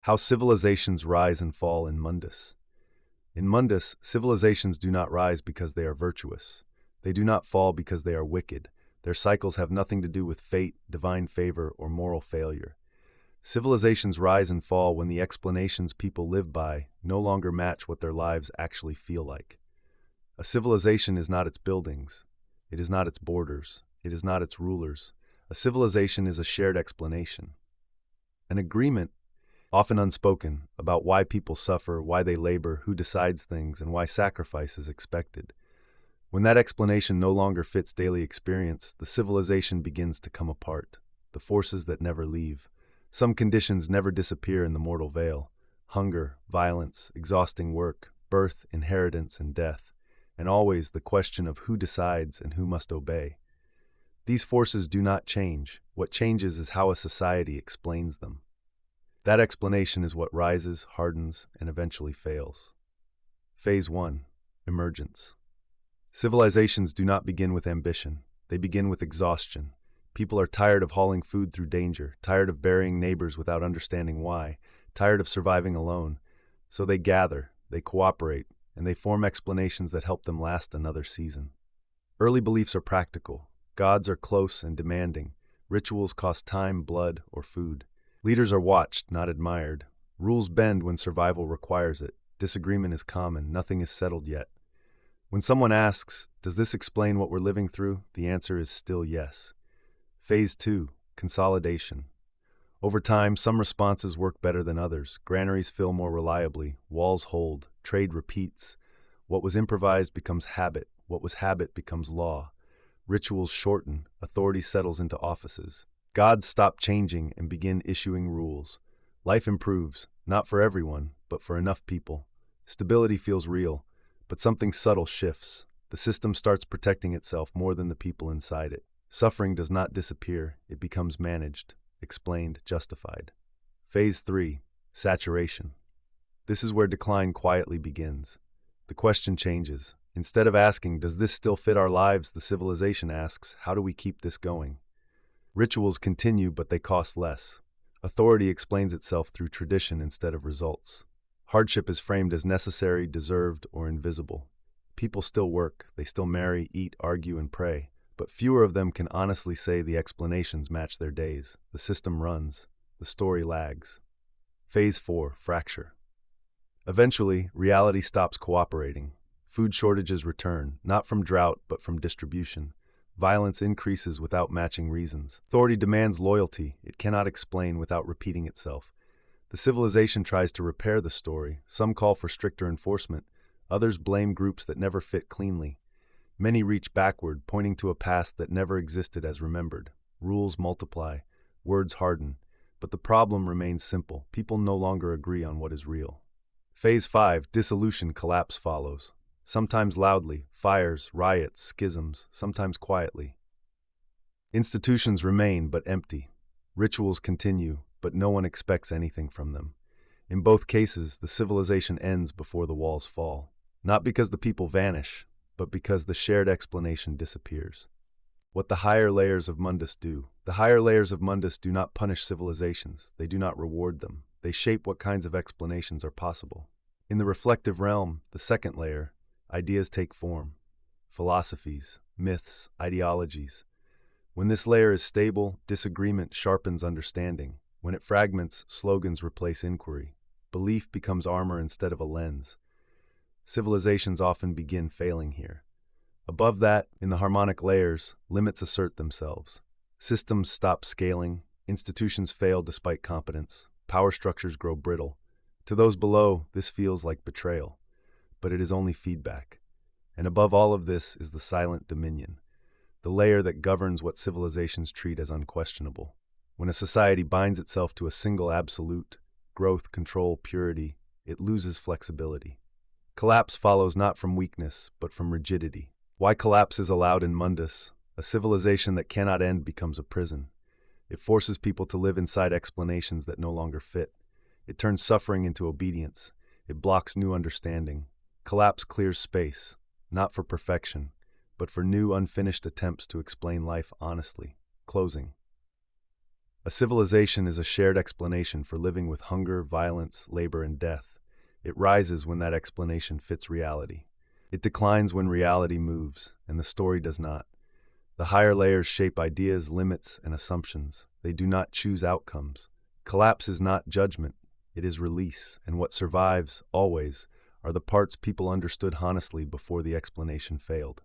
How civilizations rise and fall in Mundus. In Mundus, civilizations do not rise because they are virtuous. They do not fall because they are wicked. Their cycles have nothing to do with fate, divine favor, or moral failure. Civilizations rise and fall when the explanations people live by no longer match what their lives actually feel like. A civilization is not its buildings. It is not its borders. It is not its rulers. A civilization is a shared explanation. An agreement, often unspoken, about why people suffer, why they labor, who decides things, and why sacrifice is expected. When that explanation no longer fits daily experience, the civilization begins to come apart. The forces that never leave. Some conditions never disappear in the mortal veil. Hunger, violence, exhausting work, birth, inheritance, and death. And always the question of who decides and who must obey. These forces do not change. What changes is how a society explains them. That explanation is what rises, hardens, and eventually fails. Phase 1. Emergence. Civilizations do not begin with ambition. They begin with exhaustion. People are tired of hauling food through danger, tired of burying neighbors without understanding why, tired of surviving alone. So they gather, they cooperate, and they form explanations that help them last another season. Early beliefs are practical. Gods are close and demanding. Rituals cost time, blood, or food. Leaders are watched, not admired. Rules bend when survival requires it. Disagreement is common. Nothing is settled yet. When someone asks, "Does this explain what we're living through?" the answer is still yes. Phase 2. Consolidation. Over time, some responses work better than others. Granaries fill more reliably. Walls hold. Trade repeats. What was improvised becomes habit. What was habit becomes law. Rituals shorten. Authority settles into offices. Gods stop changing and begin issuing rules. Life improves, not for everyone, but for enough people. Stability feels real, but something subtle shifts. The system starts protecting itself more than the people inside it. Suffering does not disappear, it becomes managed, explained, justified. Phase 3. Saturation. This is where decline quietly begins. The question changes. Instead of asking, "Does this still fit our lives?" the civilization asks, "How do we keep this going?" Rituals continue, but they cost less. Authority explains itself through tradition instead of results. Hardship is framed as necessary, deserved, or invisible. People still work, they still marry, eat, argue, and pray, but fewer of them can honestly say the explanations match their days. The system runs, the story lags. Phase 4. Fracture. Eventually, reality stops cooperating. Food shortages return, not from drought, but from distribution. Violence increases without matching reasons. Authority demands loyalty. It cannot explain without repeating itself. The civilization tries to repair the story. Some call for stricter enforcement. Others blame groups that never fit cleanly. Many reach backward, pointing to a past that never existed as remembered. Rules multiply. Words harden. But the problem remains simple. People no longer agree on what is real. Phase 5. Dissolution. Collapse follows. Sometimes loudly, fires, riots, schisms, sometimes quietly. Institutions remain, but empty. Rituals continue, but no one expects anything from them. In both cases, the civilization ends before the walls fall. Not because the people vanish, but because the shared explanation disappears. What the higher layers of Mundus do. The higher layers of Mundus do not punish civilizations. They do not reward them. They shape what kinds of explanations are possible. In the reflective realm, the second layer, ideas take form. Philosophies, myths, ideologies. When this layer is stable, disagreement sharpens understanding. When it fragments, slogans replace inquiry. Belief becomes armor instead of a lens. Civilizations often begin failing here. Above that, in the harmonic layers, limits assert themselves. Systems stop scaling. Institutions fail despite competence. Power structures grow brittle. To those below, this feels like betrayal. But it is only feedback. And above all of this is the silent dominion, the layer that governs what civilizations treat as unquestionable. When a society binds itself to a single absolute, growth, control, purity, it loses flexibility. Collapse follows not from weakness, but from rigidity. Why collapse is allowed in Mundus? A civilization that cannot end becomes a prison. It forces people to live inside explanations that no longer fit. It turns suffering into obedience. It blocks new understanding. Collapse clears space, not for perfection, but for new unfinished attempts to explain life honestly. Closing. A civilization is a shared explanation for living with hunger, violence, labor, and death. It rises when that explanation fits reality. It declines when reality moves, and the story does not. The higher layers shape ideas, limits, and assumptions. They do not choose outcomes. Collapse is not judgment, it is release, and what survives, always, are the parts people understood honestly before the explanation failed.